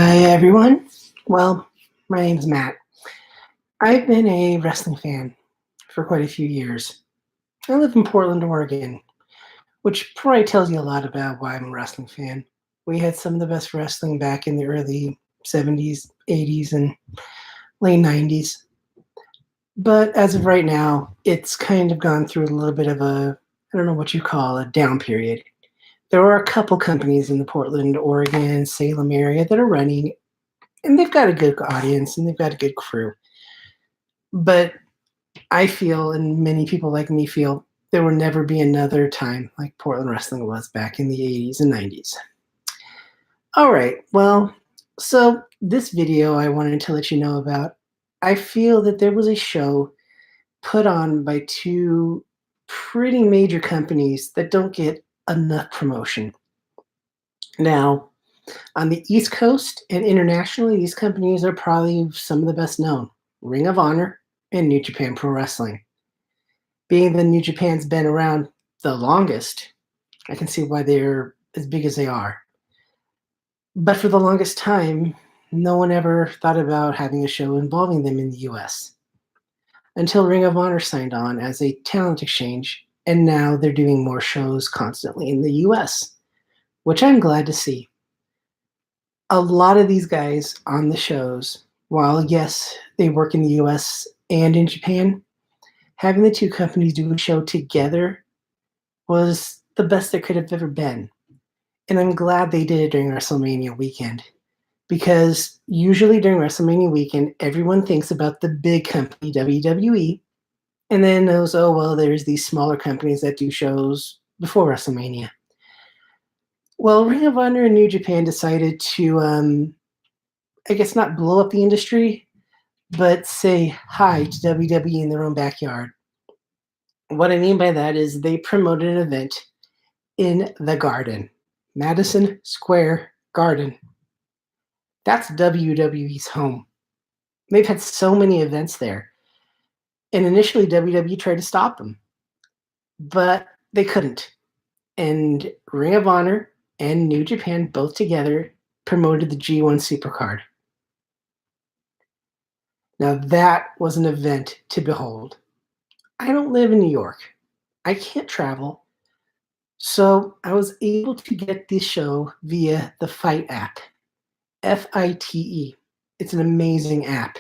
Hi, everyone. Well, my name's Matt. I've been a wrestling fan for quite a few years. I live in Portland, Oregon, which probably tells you a lot about why I'm a wrestling fan. We had some of the best wrestling back in the early 70s, 80s, and late 90s. But as of right now, it's kind of gone through a little bit of I don't know what you call a down period. There are a couple companies in the Portland, Oregon, Salem area that are running, and they've got a good audience and they've got a good crew. But I feel, and many people like me feel, there will never be another time like Portland wrestling was back in the 80s and 90s. All right, well, so this video I wanted to let you know about. I feel that there was a show put on by two pretty major companies that don't get enough promotion. Now, on the East Coast and internationally, these companies are probably some of the best known: Ring of Honor and New Japan Pro Wrestling. Being that New Japan's been around the longest, I can see why they're as big as they are. But for the longest time, no one ever thought about having a show involving them in the US until Ring of Honor signed on as a talent exchange, and now they're doing more shows constantly in the US, which I'm glad to see. A lot of these guys on the shows, while yes, they work in the US and in Japan, having the two companies do a show together was the best that could have ever been. And I'm glad they did it during WrestleMania weekend, because usually during WrestleMania weekend, everyone thinks about the big company, WWE, and then knows, oh, well, there's these smaller companies that do shows before WrestleMania. Well, Ring of Honor and New Japan decided to, I guess, not blow up the industry, but say hi to WWE in their own backyard. What I mean by that is they promoted an event in the Garden, Madison Square Garden. That's WWE's home. They've had so many events there. And initially, WWE tried to stop them, but they couldn't. And Ring of Honor and New Japan both together promoted the G1 Supercard. Now, that was an event to behold. I don't live in New York. I can't travel. So I was able to get this show via the Fight app. FITE. It's an amazing app.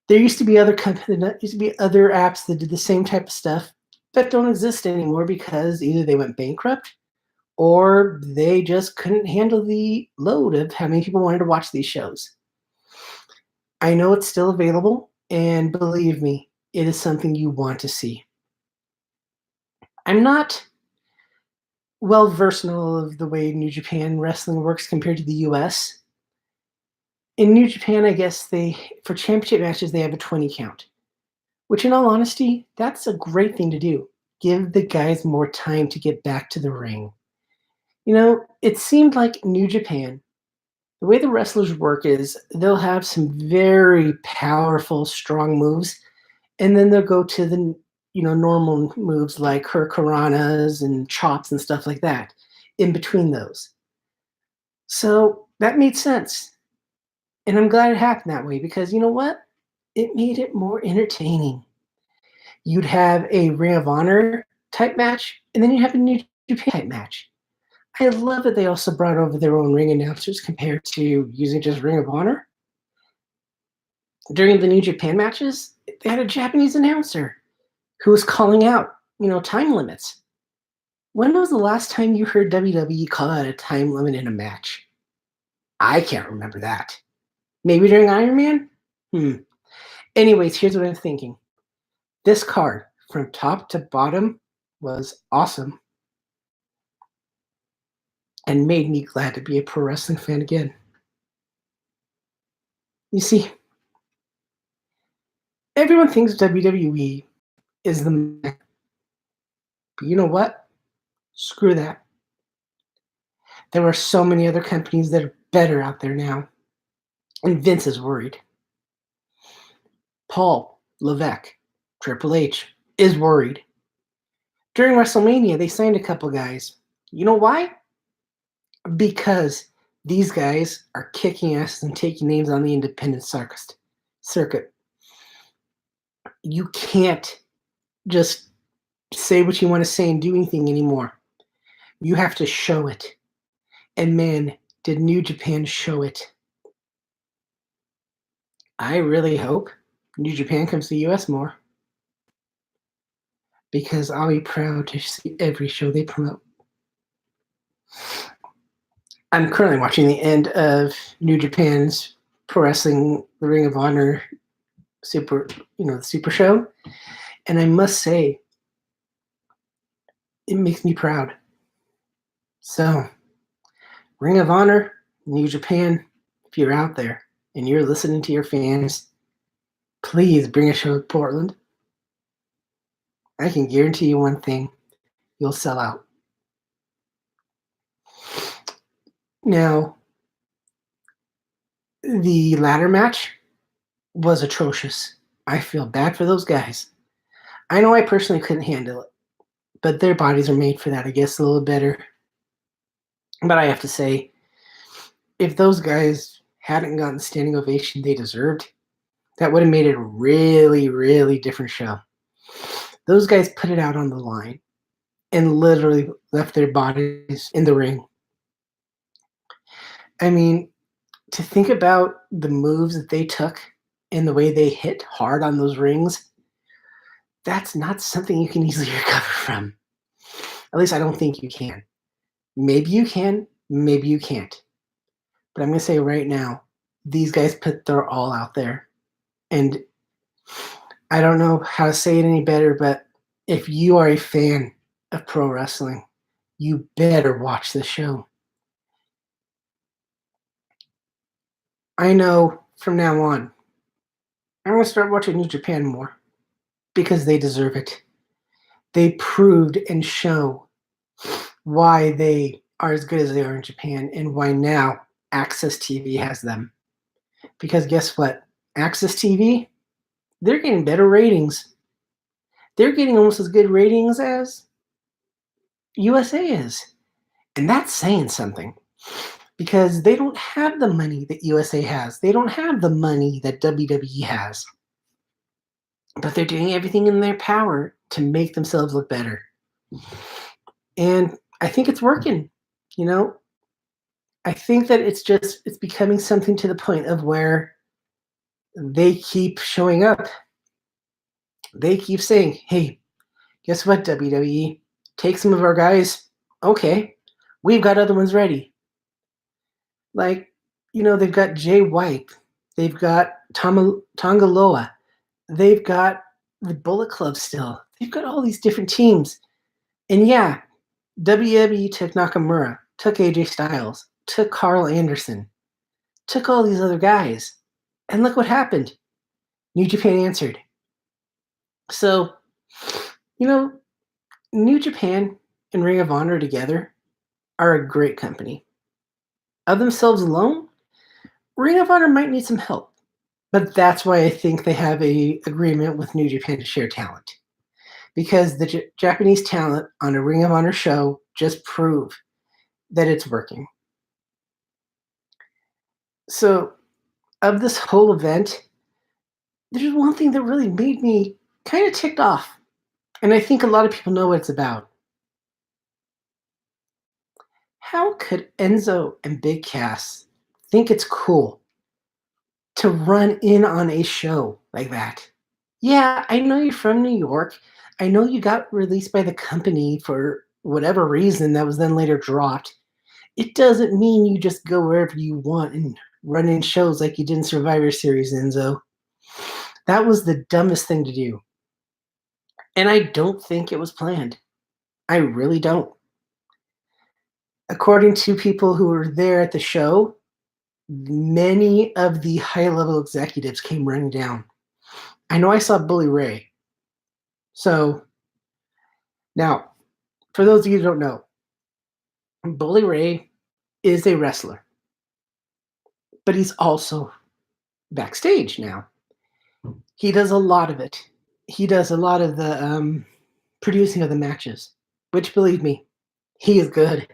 There used to be other apps that did the same type of stuff that don't exist anymore because either they went bankrupt or they just couldn't handle the load of how many people wanted to watch these shows. I know it's still available, and believe me, it is something you want to see. I'm not well versed in all of the way New Japan wrestling works compared to the US. In New Japan, I guess for championship matches, they have a 20 count, which in all honesty, that's a great thing to do. Give the guys more time to get back to the ring. You know, it seemed like New Japan, the way the wrestlers work is they'll have some very powerful, strong moves, and then they'll go to the normal moves like hurricanranas and chops and stuff like that in between those. So that made sense. And I'm glad it happened that way because you know what? It made it more entertaining. You'd have a Ring of Honor type match, and then you'd have a New Japan type match. I love that they also brought over their own ring announcers compared to using just Ring of Honor. During the New Japan matches, they had a Japanese announcer who was calling out, time limits. When was the last time you heard WWE call out a time limit in a match? I can't remember that. Maybe during Iron Man? Anyways, here's what I'm thinking. This card, from top to bottom, was awesome and made me glad to be a pro wrestling fan again. You see, everyone thinks WWE is the man. But you know what? Screw that. There are so many other companies that are better out there now. And Vince is worried. Paul Levesque, Triple H, is worried. During WrestleMania, they signed a couple guys. You know why? Because These guys are kicking ass and taking names on the independent circuit. You can't just say what you want to say and do anything anymore. You have to show it. And man, did New Japan show it. I really hope New Japan comes to the US more, because I'll be proud to see every show they promote. I'm currently watching the end of New Japan's Pro Wrestling The Ring of Honor the Super Show, and I must say, it makes me proud. So, Ring of Honor, New Japan, if you're out there and you're listening to your fans, please bring a show to Portland. I can guarantee you one thing, you'll sell out. Now, the ladder match was atrocious. I feel bad for those guys. I know I personally couldn't handle it, but their bodies are made for that, I guess, a little better. But I have to say, if those guys hadn't gotten the standing ovation they deserved, that would have made it a really, really different show. Those guys put it out on the line and literally left their bodies in the ring. I mean, to think about the moves that they took and the way they hit hard on those rings, that's not something you can easily recover from. At least I don't think you can. Maybe you can, maybe you can't. But I'm going to say right now, these guys put their all out there. And I don't know how to say it any better, but if you are a fan of pro wrestling, you better watch this show. I know from now on, I'm going to start watching New Japan more because they deserve it. They proved and show why they are as good as they are in Japan and why now Access TV has them. Because guess what? Access TV, they're getting better ratings. They're getting almost as good ratings as USA is. And that's saying something. Because they don't have the money that USA has. They don't have the money that WWE has. But they're doing everything in their power to make themselves look better. And I think it's working. You know, I think that it's becoming something to the point of where they keep showing up. They keep saying, hey, guess what, WWE? Take some of our guys. Okay, we've got other ones ready. Like, they've got Jay White. They've got Tongaloa. They've got the Bullet Club still. They've got all these different teams. And yeah, WWE took Nakamura, took AJ Styles, took Carl Anderson, took all these other guys. And look what happened. New Japan answered. So, New Japan and Ring of Honor together are a great company. Of themselves alone, Ring of Honor might need some help. But that's why I think they have an agreement with New Japan to share talent. Because the Japanese talent on a Ring of Honor show just prove that it's working. So, of this whole event, there's one thing that really made me kind of ticked off. And I think a lot of people know what it's about. How could Enzo and Big Cass think it's cool to run in on a show like that? Yeah, I know you're from New York. I know you got released by the company for whatever reason that was then later dropped. It doesn't mean you just go wherever you want and run in shows like you did in Survivor Series, Enzo. That was the dumbest thing to do. And I don't think it was planned. I really don't. According to people who were there at the show, many of the high-level executives came running down. I know I saw Bully Ray. So, now, for those of you who don't know, Bully Ray is a wrestler. But he's also backstage now. He does a lot of it. He does a lot of the producing of the matches, which, believe me, he is good.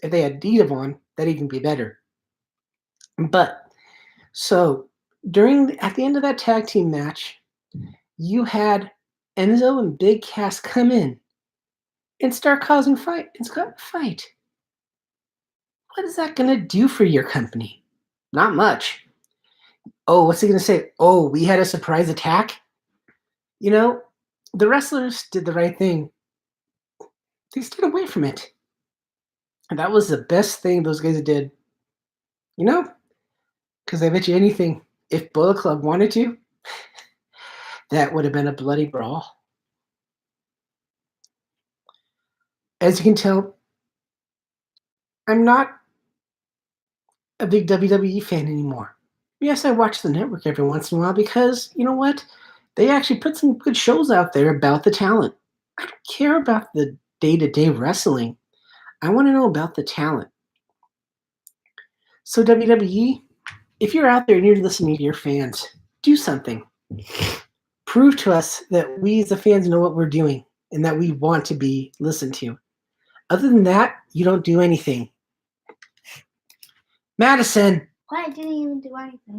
If they had Devon, That'd even be better. But so at the end of that tag team match, you had Enzo and Big Cass come in and start causing fight. It's got a fight. What is that going to do for your company? Not much. Oh, what's he going to say? Oh, we had a surprise attack? You know, the wrestlers did the right thing. They stayed away from it. And that was the best thing those guys did. You know, because I bet you anything, if Bullet Club wanted to, that would have been a bloody brawl. As you can tell, I'm not a big WWE fan anymore. Yes, I watch the network every once in a while because, you know what? They actually put some good shows out there about the talent. I don't care about the day-to-day wrestling. I want to know about the talent. So WWE, if you're out there and you're listening to your fans, do something. Prove to us that we as the fans know what we're doing and that we want to be listened to. Other than that, you don't do anything. Madison. I didn't even do anything.